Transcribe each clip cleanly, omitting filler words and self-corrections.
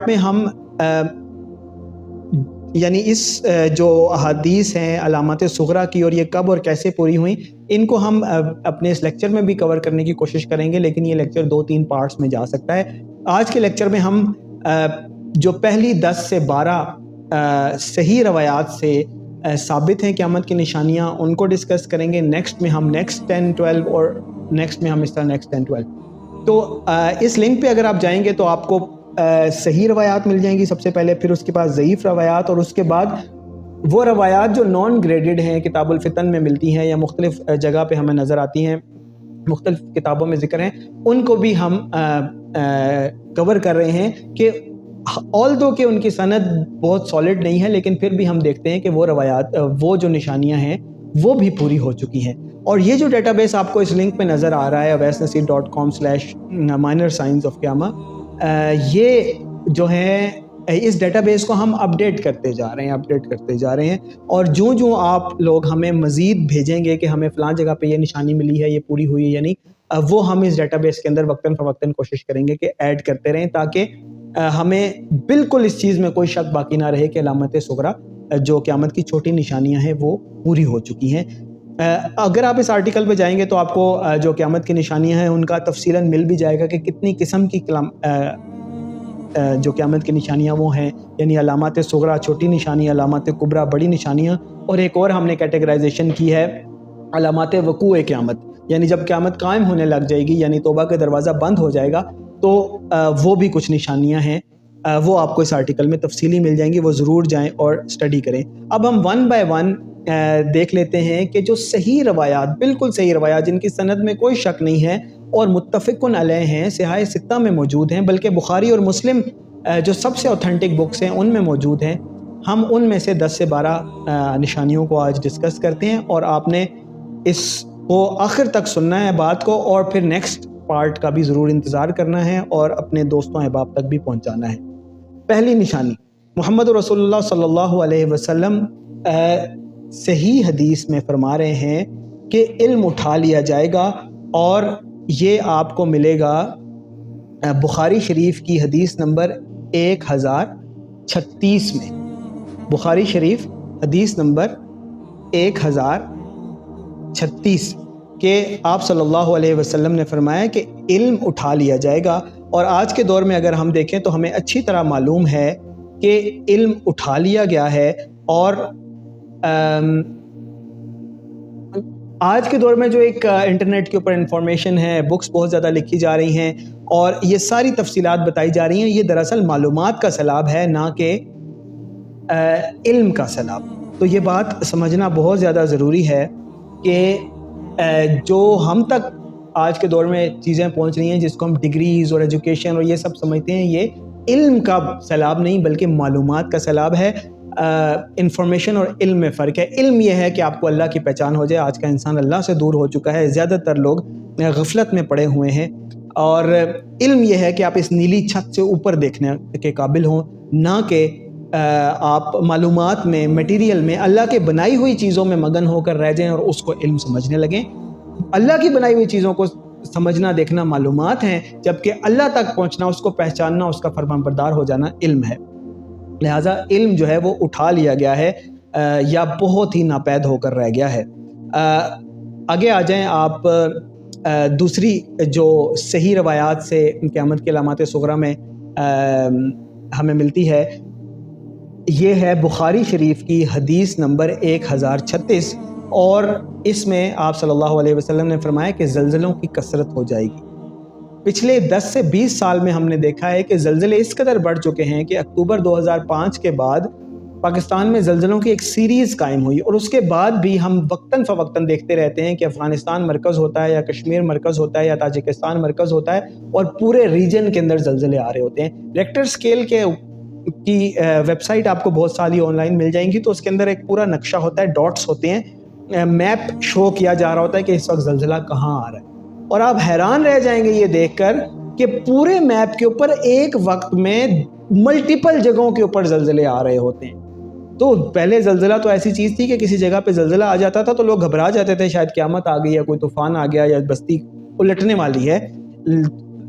میں ہم یعنی اس جو احادیث ہیں علامات صغریٰ کی اور یہ کب اور کیسے پوری ہوئیں، ان کو ہم اپنے اس لیکچر میں بھی کور کرنے کی کوشش کریں گے، لیکن یہ لیکچر 2-3 پارٹس میں جا سکتا ہے۔ آج کے لیکچر میں ہم جو پہلی 10 سے 12 صحیح روایات سے ثابت ہیں قیامت کی نشانیاں، ان کو ڈسکس کریں گے۔ نیکسٹ میں ہم نیکسٹ 10-12 اور نیکسٹ میں ہم اس طرح نیکسٹ 10-12۔ تو اس لنک پہ اگر آپ جائیں گے تو آپ کو صحیح روایات مل جائیں گی سب سے پہلے، پھر اس کے بعد ضعیف روایات، اور اس کے بعد وہ روایات جو نان گریڈڈ ہیں، کتاب الفتن میں ملتی ہیں یا مختلف جگہ پہ ہمیں نظر آتی ہیں، مختلف کتابوں میں ذکر ہیں، ان کو بھی ہم کور کر رہے ہیں کہ آلدو کہ ان کی سند بہت سالڈ نہیں ہے، لیکن پھر بھی ہم دیکھتے ہیں کہ وہ روایات، وہ جو نشانیاں ہیں وہ بھی پوری ہو چکی ہیں۔ اور یہ جو ڈیٹا بیس آپ کو اس لنک پہ نظر آ رہا ہے owaisnasir.com/minor signs of قیامہ، یہ جو ہے اس ڈیٹا بیس کو ہم اپڈیٹ کرتے جا رہے ہیں، اور جو آپ لوگ ہمیں مزید بھیجیں گے کہ ہمیں فلاں جگہ پہ یہ نشانی ملی ہے، یہ پوری ہوئی ہے یا نہیں، وہ ہم اس ڈیٹا بیس کے اندر وقتاً فوقتاً کوشش کریں گے کہ ایڈ کرتے رہیں، تاکہ ہمیں بالکل اس چیز میں کوئی شک باقی نہ رہے کہ علامت صغریٰ جو قیامت کی چھوٹی نشانیاں ہیں وہ پوری ہو چکی ہیں۔ اگر آپ اس آرٹیکل پہ جائیں گے تو آپ کو جو قیامت کی نشانیاں ہیں ان کا تفصیلاً مل بھی جائے گا کہ کتنی قسم کی جو قیامت کی نشانیاں وہ ہیں، یعنی علامات صغریٰ چھوٹی نشانی، علامات کبریٰ بڑی نشانیاں، اور ایک اور ہم نے کیٹیگرائزیشن کی ہے علامات وقوع قیامت، یعنی جب قیامت قائم ہونے لگ جائے گی، یعنی توبہ کا دروازہ بند ہو جائے گا، تو وہ بھی کچھ نشانیاں ہیں، وہ آپ کو اس آرٹیکل میں تفصیلی مل جائیں گی، وہ ضرور جائیں اور سٹڈی کریں۔ اب ہم 1 by 1 دیکھ لیتے ہیں کہ جو صحیح روایات، بالکل صحیح روایات جن کی سند میں کوئی شک نہیں ہے اور متفقن علیہ ہیں، صحاح ستہ میں موجود ہیں، بلکہ بخاری اور مسلم جو سب سے اوتھینٹک بکس ہیں ان میں موجود ہیں، ہم ان میں سے 10 سے 12 نشانیوں کو آج ڈسکس کرتے ہیں، اور آپ نے اس کو آخر تک سننا ہے بات کو، اور پھر نیکسٹ پارٹ کا بھی ضرور انتظار کرنا ہے اور اپنے دوستوں احباب تک بھی پہنچانا ہے۔ پہلی نشانی، محمد رسول اللہ صلی اللہ علیہ وسلم صحیح حدیث میں فرما رہے ہیں کہ علم اٹھا لیا جائے گا، اور یہ آپ کو ملے گا بخاری شریف کی حدیث نمبر 1036 میں۔ بخاری شریف حدیث نمبر 1036 کہ آپ صلی اللہ علیہ وسلم نے فرمایا کہ علم اٹھا لیا جائے گا، اور آج کے دور میں اگر ہم دیکھیں تو ہمیں اچھی طرح معلوم ہے کہ علم اٹھا لیا گیا ہے، اور آج کے دور میں جو ایک انٹرنیٹ کے اوپر انفارمیشن ہے، بکس بہت زیادہ لکھی جا رہی ہیں اور یہ ساری تفصیلات بتائی جا رہی ہیں، یہ دراصل معلومات کا سیلاب ہے، نہ کہ علم کا سیلاب۔ تو یہ بات سمجھنا بہت زیادہ ضروری ہے کہ جو ہم تک آج کے دور میں چیزیں پہنچ رہی ہیں، جس کو ہم ڈگریز اور ایجوکیشن اور یہ سب سمجھتے ہیں، یہ علم کا سیلاب نہیں بلکہ معلومات کا سیلاب ہے۔ انفارمیشن اور علم میں فرق ہے۔ علم یہ ہے کہ آپ کو اللہ کی پہچان ہو جائے۔ آج کا انسان اللہ سے دور ہو چکا ہے، زیادہ تر لوگ غفلت میں پڑے ہوئے ہیں، اور علم یہ ہے کہ آپ اس نیلی چھت سے اوپر دیکھنے کے قابل ہوں، نہ کہ آپ معلومات میں، میٹیریل میں، اللہ کے بنائی ہوئی چیزوں میں مگن ہو کر رہ جائیں اور اس کو علم سمجھنے لگیں۔ اللہ کی بنائی ہوئی چیزوں کو سمجھنا، دیکھنا معلومات ہیں، جبکہ اللہ تک پہنچنا، اس کو پہچاننا، اس کا فرمانبردار ہو جانا علم ہے۔ لہٰذا علم جو ہے وہ اٹھا لیا گیا ہے، یا بہت ہی ناپید ہو کر رہ گیا ہے۔ آگے آ جائیں آپ، دوسری جو صحیح روایات سے قیامت کی علامات صغریٰ میں ہمیں ملتی ہے، یہ ہے بخاری شریف کی حدیث نمبر 1036، اور اس میں آپ صلی اللہ علیہ وسلم نے فرمایا کہ زلزلوں کی کثرت ہو جائے گی۔ پچھلے 10 سے 20 سال میں ہم نے دیکھا ہے کہ زلزلے اس قدر بڑھ چکے ہیں کہ اکتوبر 2005 کے بعد پاکستان میں زلزلوں کی ایک سیریز قائم ہوئی، اور اس کے بعد بھی ہم وقتاً فوقتاً دیکھتے رہتے ہیں کہ افغانستان مرکز ہوتا ہے، یا کشمیر مرکز ہوتا ہے، یا تاجکستان مرکز ہوتا ہے، اور پورے ریجن کے اندر زلزلے آ رہے ہوتے ہیں۔ ریکٹر اسکیل کی ویب سائٹ آپ کو بہت ساری آن لائن مل جائیں گی، تو اس کے اندر ایک پورا نقشہ ہوتا ہے، ڈاٹس ہوتے ہیں، میپ شو کیا جا رہا ہوتا ہے کہ اس وقت زلزلہ کہاں آ رہا ہے، اور آپ حیران رہ جائیں گے یہ دیکھ کر کہ پورے میپ کے اوپر ایک وقت میں ملٹیپل جگہوں کے اوپر زلزلے آ رہے ہوتے ہیں۔ تو پہلے زلزلہ تو ایسی چیز تھی کہ کسی جگہ پہ زلزلہ آ جاتا تھا تو لوگ گھبرا جاتے تھے، شاید قیامت آ گئی، یا کوئی طوفان آ گیا، یا بستی الٹنے والی ہے۔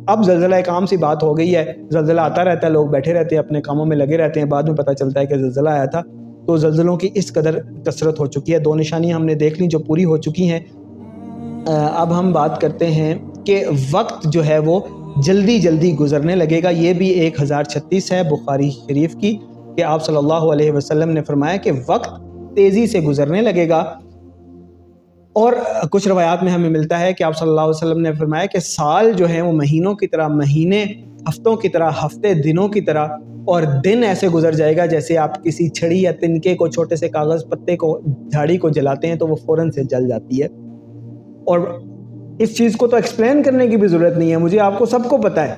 اب زلزلہ ایک عام سی بات ہو گئی ہے، زلزلہ آتا رہتا ہے، لوگ بیٹھے رہتے ہیں اپنے کاموں میں لگے رہتے ہیں، بعد میں پتہ چلتا ہے کہ زلزلہ آیا تھا. تو زلزلوں کی اس قدر کثرت ہو چکی ہے. 2 نشانیاں ہم نے دیکھ لیں جو پوری ہو چکی ہیں. اب ہم بات کرتے ہیں کہ وقت جو ہے وہ جلدی جلدی گزرنے لگے گا. یہ بھی 1036 ہے بخاری شریف کی کہ آپ صلی اللہ علیہ وسلم نے فرمایا کہ وقت تیزی سے گزرنے لگے گا. اور کچھ روایات میں ہمیں ملتا ہے کہ آپ صلی اللہ علیہ وسلم نے فرمایا کہ سال جو ہیں وہ مہینوں کی طرح مہینے، ہفتوں کی طرح ہفتے، دنوں کی طرح، اور دن ایسے گزر جائے گا جیسے آپ کسی چھڑی یا تنکے کو، چھوٹے سے کاغذ پتے کو، جھاڑی کو جلاتے ہیں تو وہ فوراً سے جل جاتی ہے. اور اس چیز کو تو ایکسپلین کرنے کی بھی ضرورت نہیں ہے، مجھے آپ کو سب کو پتہ ہے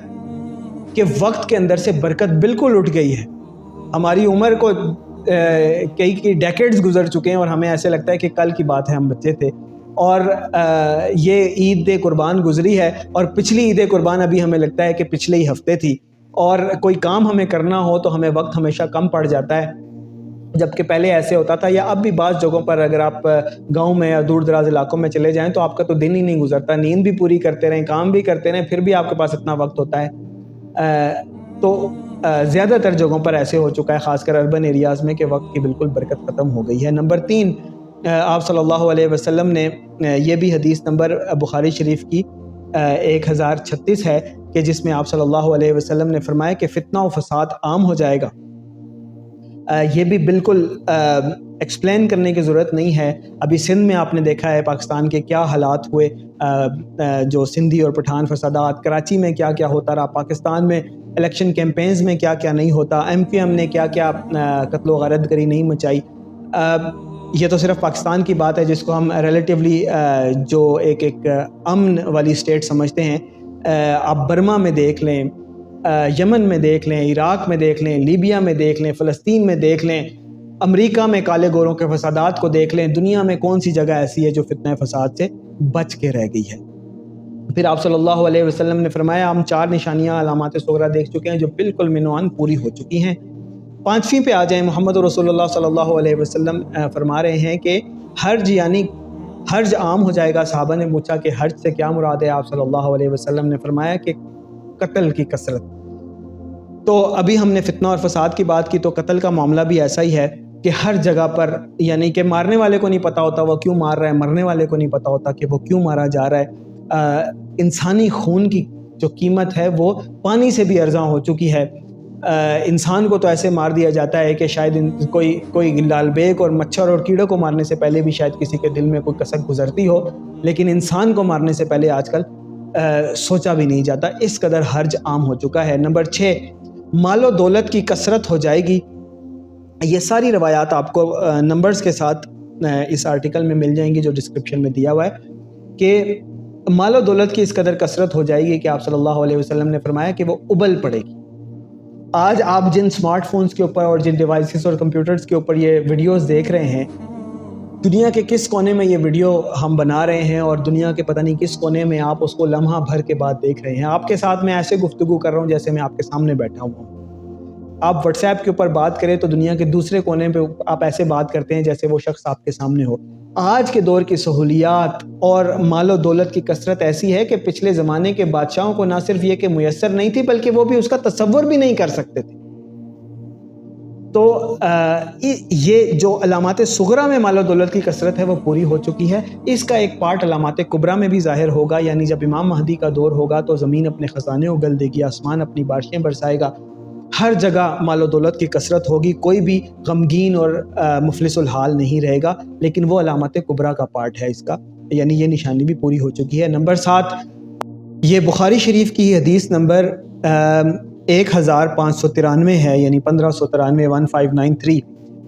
کہ وقت کے اندر سے برکت بالکل اٹھ گئی ہے. ہماری عمر کو کئی ڈیکیڈز گزر چکے ہیں اور ہمیں ایسے لگتا ہے کہ کل کی بات ہے، ہم بچے تھے. اور یہ عید قربان گزری ہے اور پچھلی عید قربان ابھی ہمیں لگتا ہے کہ پچھلے ہی ہفتے تھی. اور کوئی کام ہمیں کرنا ہو تو ہمیں وقت ہمیشہ کم پڑ جاتا ہے، جبکہ پہلے ایسے ہوتا تھا. یا اب بھی بعض جگہوں پر اگر آپ گاؤں میں یا دور دراز علاقوں میں چلے جائیں تو آپ کا تو دن ہی نہیں گزرتا، نیند بھی پوری کرتے رہیں، کام بھی کرتے رہیں، پھر بھی آپ کے پاس اتنا وقت ہوتا ہے. تو زیادہ تر جگہوں پر ایسے ہو چکا ہے، خاص کر اربن ایریاز میں، کہ وقت کی بالکل برکت ختم ہو گئی ہے. نمبر 3، آپ صلی اللہ علیہ وسلم نے، یہ بھی حدیث نمبر بخاری شریف کی 1036 ہے کہ جس میں آپ صلی اللہ علیہ وسلم نے فرمایا کہ فتنہ و فساد عام ہو جائے گا. یہ بھی بالکل ایکسپلین کرنے کی ضرورت نہیں ہے. ابھی سندھ میں آپ نے دیکھا ہے پاکستان کے کیا حالات ہوئے، جو سندھی اور پٹھان فسادات، کراچی میں کیا کیا ہوتا رہا، پاکستان میں الیکشن کیمپینز میں کیا کیا نہیں ہوتا، MQM نے کیا کیا قتل و غارت گری نہیں مچائی. یہ تو صرف پاکستان کی بات ہے جس کو ہم ریلیٹیولی جو ایک امن والی اسٹیٹ سمجھتے ہیں. آپ برما میں دیکھ لیں، یمن میں دیکھ لیں، عراق میں دیکھ لیں، لیبیا میں دیکھ لیں، فلسطین میں دیکھ لیں، امریکہ میں کالے گوروں کے فسادات کو دیکھ لیں. دنیا میں کون سی جگہ ایسی ہے جو فتنہ فساد سے بچ کے رہ گئی ہے؟ پھر آپ صلی اللہ علیہ وسلم نے فرمایا، ہم 4 نشانیاں علامات صغریٰ دیکھ چکے ہیں جو بالکل منوان پوری ہو چکی ہیں. 5ویں پہ آ جائیں. محمد رسول اللہ صلی اللہ علیہ وسلم فرما رہے ہیں کہ حرج، یعنی حرج عام ہو جائے گا. صحابہ نے پوچھا کہ حرج سے کیا مراد ہے؟ آپ صلی اللہ علیہ وسلم نے فرمایا کہ قتل کی کثرت. تو ابھی ہم نے فتنہ اور فساد کی بات کی، تو قتل کا معاملہ بھی ایسا ہی ہے کہ ہر جگہ پر، یعنی کہ مارنے والے کو نہیں پتہ ہوتا وہ کیوں مار رہا ہے، مرنے والے کو نہیں پتہ ہوتا کہ وہ کیوں مارا جا رہا ہے. انسانی خون کی جو قیمت ہے وہ پانی سے بھی ارزاں ہو چکی ہے. انسان کو تو ایسے مار دیا جاتا ہے کہ شاید کوئی لال بیگ اور مچھر اور کیڑوں کو مارنے سے پہلے بھی شاید کسی کے دل میں کوئی کسک گزرتی ہو، لیکن انسان کو مارنے سے پہلے آج کل سوچا بھی نہیں جاتا. اس قدر حرج عام ہو چکا ہے. نمبر 6، مال و دولت کی کثرت ہو جائے گی. یہ ساری روایات آپ کو نمبرز کے ساتھ اس آرٹیکل میں مل جائیں گی جو ڈسکرپشن میں دیا ہوا ہے، کہ مال و دولت کی اس قدر کثرت ہو جائے گی کہ آپ صلی اللہ علیہ وسلم نے فرمایا کہ وہ ابل پڑے گی. آج آپ جن سمارٹ فونز کے اوپر اور جن ڈیوائسز اور کمپیوٹرز کے اوپر یہ ویڈیوز دیکھ رہے ہیں، دنیا کے کس کونے میں یہ ویڈیو ہم بنا رہے ہیں اور دنیا کے پتہ نہیں کس کونے میں آپ اس کو لمحہ بھر کے بعد دیکھ رہے ہیں. آپ کے ساتھ میں ایسے گفتگو کر رہا ہوں جیسے میں آپ کے سامنے بیٹھا ہوں. آپ واٹس ایپ کے اوپر بات کریں تو دنیا کے دوسرے کونے پہ آپ ایسے بات کرتے ہیں جیسے وہ شخص آپ کے سامنے ہو. آج کے دور کی سہولیات اور مال و دولت کی کثرت ایسی ہے کہ پچھلے زمانے کے بادشاہوں کو نہ صرف یہ کہ میسر نہیں تھی بلکہ وہ بھی اس کا تصور بھی نہیں کر سکتے تھے. تو یہ جو علامات صغریٰ میں مال و دولت کی کثرت ہے وہ پوری ہو چکی ہے. اس کا ایک پارٹ علامات کبریٰ میں بھی ظاہر ہوگا، یعنی جب امام مہدی کا دور ہوگا تو زمین اپنے خزانے اگل دے گی، آسمان اپنی بارشیں برسائے گا، ہر جگہ مال و دولت کی کثرت ہوگی، کوئی بھی غمگین اور مفلس الحال نہیں رہے گا. لیکن وہ علامات کبریٰ کا پارٹ ہے اس کا، یعنی یہ نشانی بھی پوری ہو چکی ہے. نمبر 7، یہ بخاری شریف کی حدیث نمبر 1593 ہے، یعنی 1593 1593،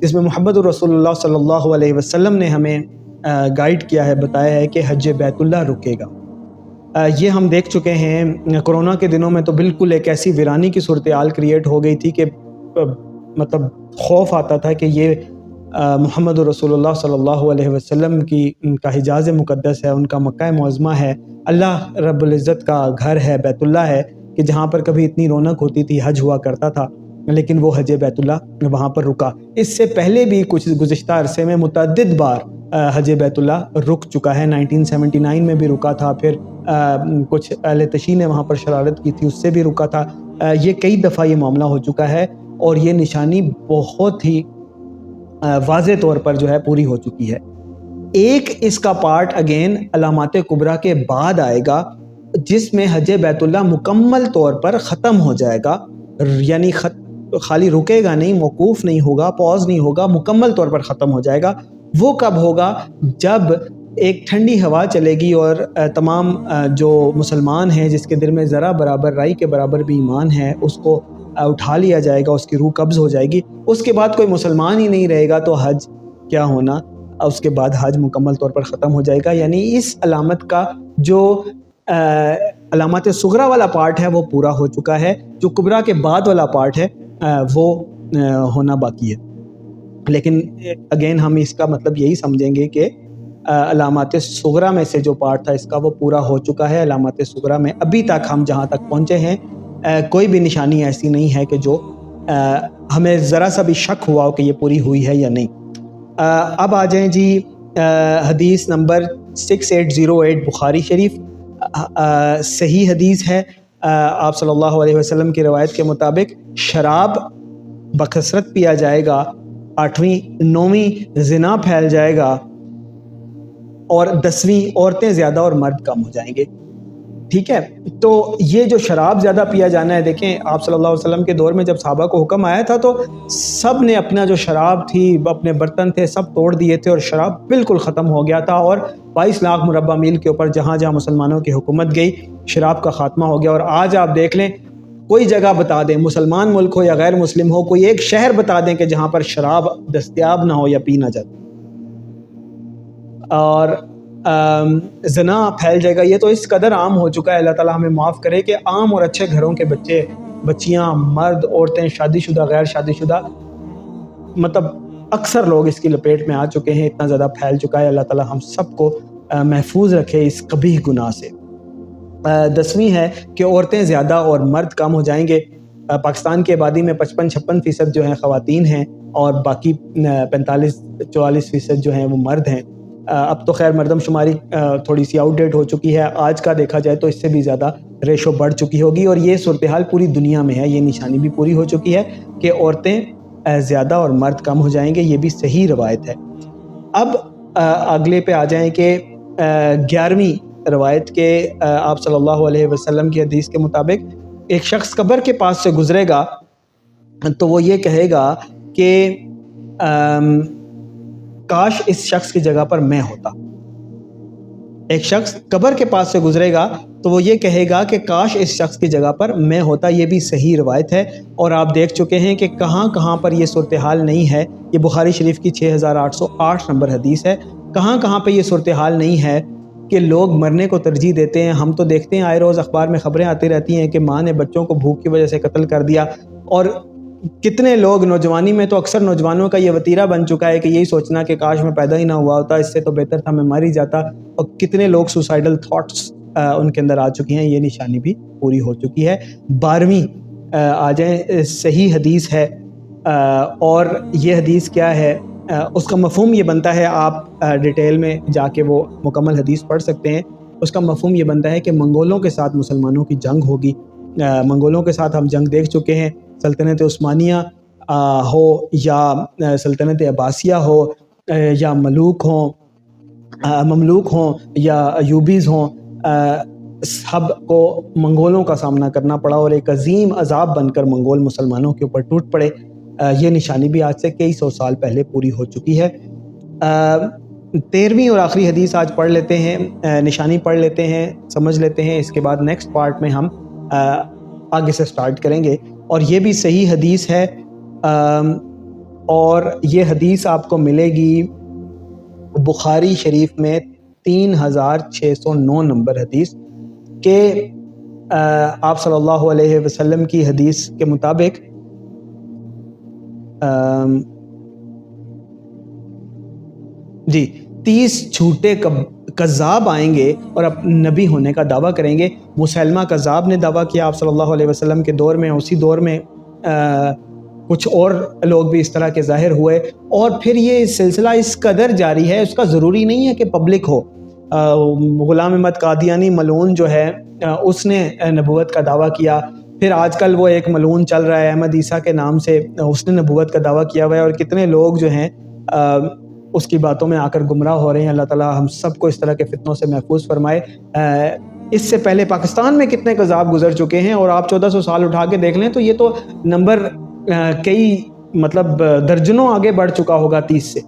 جس میں محمد رسول اللہ صلی اللہ علیہ وسلم نے ہمیں گائیڈ کیا ہے، بتایا ہے کہ حج بیت اللہ رکے گا. یہ ہم دیکھ چکے ہیں کرونا کے دنوں میں، تو بالکل ایک ایسی ویرانی کی صورتحال کریٹ ہو گئی تھی کہ مطلب خوف آتا تھا کہ یہ محمد رسول اللہ صلی اللہ علیہ وسلم کا حجاز مقدس ہے، ان کا مکہ معظمہ ہے، اللہ رب العزت کا گھر ہے، بیت اللہ ہے، کہ جہاں پر کبھی اتنی رونق ہوتی تھی، حج ہوا کرتا تھا، لیکن وہ حج بیت اللہ وہاں پر رکا. اس سے پہلے بھی کچھ گزشتہ عرصے میں متعدد بار حج بیت اللہ رک چکا ہے. 1979 میں بھی رکا تھا, پھر کچھ اہل تشیع نے وہاں پر شرارت کی تھی, اس سے بھی رکا تھا. یہ کئی دفعہ یہ معاملہ ہو چکا ہے اور یہ نشانی بہت ہی واضح طور پر جو ہے پوری ہو چکی ہے. ایک اس کا پارٹ اگین علامات کبریٰ کے بعد آئے گا جس میں حج بیت اللہ مکمل طور پر ختم ہو جائے گا, یعنی خالی رکے گا نہیں, موقوف نہیں ہوگا, پاز نہیں ہوگا, مکمل طور پر ختم ہو جائے گا. وہ کب ہوگا؟ جب ایک ٹھنڈی ہوا چلے گی اور تمام جو مسلمان ہیں جس کے دل میں ذرا برابر رائی کے برابر بھی ایمان ہے اس کو اٹھا لیا جائے گا, اس کی روح قبض ہو جائے گی. اس کے بعد کوئی مسلمان ہی نہیں رہے گا تو حج کیا ہونا, اس کے بعد حج مکمل طور پر ختم ہو جائے گا. یعنی اس علامت کا جو علامات صغریٰ والا پارٹ ہے وہ پورا ہو چکا ہے, جو کبریٰ کے بعد والا پارٹ ہے وہ ہونا باقی ہے. لیکن اگین ہم اس کا مطلب یہی سمجھیں گے کہ علامات صغریٰ میں سے جو پارٹ تھا اس کا وہ پورا ہو چکا ہے. علامات صغریٰ میں ابھی تک ہم جہاں تک پہنچے ہیں کوئی بھی نشانی ایسی نہیں ہے کہ جو ہمیں ذرا سا بھی شک ہوا ہو کہ یہ پوری ہوئی ہے یا نہیں. اب آ جائیں جی حدیث نمبر 6808 بخاری شریف. صحیح حدیث ہے. آپ صلی اللہ علیہ وسلم کی روایت کے مطابق شراب بکثرت پیا جائے گا, 8ویں 9ویں زنا پھیل جائے گا, اور 10ویں عورتیں زیادہ اور مرد کم ہو جائیں گے. ٹھیک ہے, تو یہ جو شراب زیادہ پیا جانا ہے, دیکھیں آپ صلی اللہ علیہ وسلم کے دور میں جب صحابہ کو حکم آیا تھا تو سب نے اپنا جو شراب تھی, اپنے برتن تھے, سب توڑ دیے تھے اور شراب بالکل ختم ہو گیا تھا. اور 22 لاکھ مربع میل کے اوپر جہاں جہاں مسلمانوں کی حکومت گئی شراب کا خاتمہ ہو گیا. اور آج آپ دیکھ لیں, کوئی جگہ بتا دیں, مسلمان ملک ہو یا غیر مسلم ہو, کوئی ایک شہر بتا دیں کہ جہاں پر شراب دستیاب نہ ہو یا پی نہ جاتی. اور زنا پھیل جائے گا, یہ تو اس قدر عام ہو چکا ہے, اللہ تعالیٰ ہمیں معاف کرے, کہ عام اور اچھے گھروں کے بچے, بچیاں, مرد, عورتیں, شادی شدہ, غیر شادی شدہ, مطلب اکثر لوگ اس کی لپیٹ میں آ چکے ہیں. اتنا زیادہ پھیل چکا ہے. اللہ تعالیٰ ہم سب کو محفوظ رکھے اس قبیح گناہ سے. 10ویں ہے کہ عورتیں زیادہ اور مرد کم ہو جائیں گے. پاکستان کی آبادی میں 55-56% جو ہیں خواتین ہیں اور باقی 45-44% جو ہیں وہ مرد ہیں. اب تو خیر مردم شماری تھوڑی سی آؤٹ ڈیٹ ہو چکی ہے, آج کا دیکھا جائے تو اس سے بھی زیادہ ریشو بڑھ چکی ہوگی. اور یہ صورتحال پوری دنیا میں ہے, یہ نشانی بھی پوری ہو چکی ہے کہ عورتیں زیادہ اور مرد کم ہو جائیں گے. یہ بھی صحیح روایت ہے. اب اگلے پہ آ جائیں کہ 11ویں روایت کے آپ صلی اللہ علیہ وسلم کی حدیث کے مطابق ایک شخص قبر کے پاس سے گزرے گا تو وہ یہ کہے گا کہ کاش اس شخص کی جگہ پر میں ہوتا. ایک شخص قبر کے پاس سے گزرے گا تو وہ یہ کہے گا کہ کاش اس شخص کی جگہ پر میں ہوتا. یہ بھی صحیح روایت ہے اور آپ دیکھ چکے ہیں کہ کہاں کہاں پر یہ صورتحال نہیں ہے. یہ بخاری شریف کی 6808 نمبر حدیث ہے. کہاں کہاں پہ یہ صورتحال نہیں ہے کہ لوگ مرنے کو ترجیح دیتے ہیں. ہم تو دیکھتے ہیں آئے روز اخبار میں خبریں آتی رہتی ہیں کہ ماں نے بچوں کو بھوک کی وجہ سے قتل کر دیا. اور کتنے لوگ نوجوانی میں تو اکثر نوجوانوں کا یہ وتیرہ بن چکا ہے کہ یہی سوچنا کہ کاش میں پیدا ہی نہ ہوا ہوتا, اس سے تو بہتر تھا میں مر ہی جاتا. اور کتنے لوگ سوسائیڈل تھاٹس ان کے اندر آ چکی ہیں. یہ نشانی بھی پوری ہو چکی ہے. 12ویں آ جائیں, صحیح حدیث ہے اور یہ حدیث کیا ہے, اس کا مفہوم یہ بنتا ہے, آپ ڈیٹیل میں جا کے وہ مکمل حدیث پڑھ سکتے ہیں. اس کا مفہوم یہ بنتا ہے کہ منگولوں کے ساتھ مسلمانوں کی جنگ ہوگی. منگولوں کے ساتھ ہم جنگ دیکھ چکے ہیں, سلطنت عثمانیہ ہو یا سلطنت عباسیہ ہو یا مملوک ہوں یا ایوبیز ہوں, سب کو منگولوں کا سامنا کرنا پڑا اور ایک عظیم عذاب بن کر منگول مسلمانوں کے اوپر ٹوٹ پڑے. یہ نشانی بھی آج سے کئی سو سال پہلے پوری ہو چکی ہے. 13ویں اور آخری حدیث آج پڑھ لیتے ہیں, نشانی پڑھ لیتے ہیں, سمجھ لیتے ہیں. اس کے بعد نیکسٹ پارٹ میں ہم آگے سے سٹارٹ کریں گے. اور یہ بھی صحیح حدیث ہے اور یہ حدیث آپ کو ملے گی بخاری شریف میں 3609 نمبر حدیث کہ آپ صلی اللہ علیہ وسلم کی حدیث کے مطابق جی 30 جھوٹے کذاب آئیں گے اور نبی ہونے کا دعویٰ کریں گے. مسلمہ کذاب نے دعویٰ کیا آپ صلی اللہ علیہ وسلم کے دور میں. اسی دور میں کچھ اور لوگ بھی اس طرح کے ظاہر ہوئے، اور پھر یہ سلسلہ اس قدر جاری ہے، اس کا ضروری نہیں ہے کہ پبلک ہو۔ غلام احمد قادیانی ملعون جو ہے اس نے نبوت کا دعویٰ کیا، پھر آج کل وہ ایک ملعون چل رہا ہے احمد عیسیٰ کے نام سے، اس نے نبوت کا دعویٰ کیا ہوا ہے، اور کتنے لوگ جو ہیں اس کی باتوں میں آ کر گمراہ ہو رہے ہیں۔ اللہ تعالیٰ ہم سب کو اس طرح کے فتنوں سے محفوظ فرمائے۔ اس سے پہلے پاکستان میں کتنے قذاب گزر چکے ہیں، اور آپ 1400 سال اٹھا کے دیکھ لیں تو یہ تو نمبر کئی مطلب درجنوں آگے بڑھ چکا ہوگا 30 سے،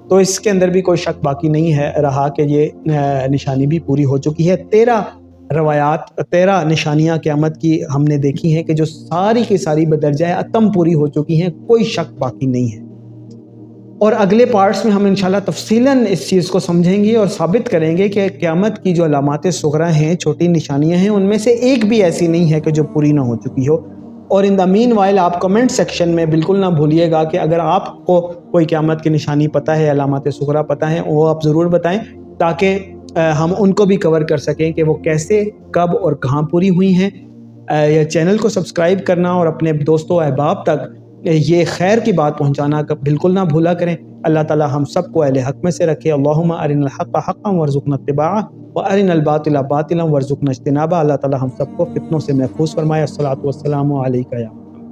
تو اس کے اندر بھی کوئی شک باقی نہیں ہے رہا کہ یہ نشانی بھی پوری ہو چکی ہے۔ 13 روایات، 13 نشانیاں قیامت کی ہم نے دیکھی ہیں کہ جو ساری کی ساری بدرجہ اتم پوری ہو چکی ہیں، کوئی شک باقی نہیں ہے۔ اور اگلے پارٹس میں ہم انشاءاللہ تفصیلاً اس چیز کو سمجھیں گے اور ثابت کریں گے کہ قیامت کی جو علامات صغریٰ ہیں، چھوٹی نشانیاں ہیں، ان میں سے ایک بھی ایسی نہیں ہے کہ جو پوری نہ ہو چکی ہو۔ اور ان دا مین وائل آپ کمنٹ سیکشن میں بالکل نہ بھولیے گا کہ اگر آپ کو کوئی قیامت کی نشانی پتہ ہے، علامات صغریٰ پتہ ہیں، وہ آپ ضرور بتائیں تاکہ ہم ان کو بھی کور کر سکیں کہ وہ کیسے، کب اور کہاں پوری ہوئی ہیں۔ یا چینل کو سبسکرائب کرنا اور اپنے دوستوں احباب تک یہ خیر کی بات پہنچانا بالکل نہ بھولا کریں۔ اللہ تعالی ہم سب کو اہل حق میں سے رکھے۔ اللہم ارنا الحق حقا وارزقنا اتباعہ وارنا الباطل باطلا وارزقنا اجتنابہ۔ اللہ تعالی ہم سب کو فتنوں سے محفوظ فرمائے۔ الصلاۃ والسلام علیکہ یا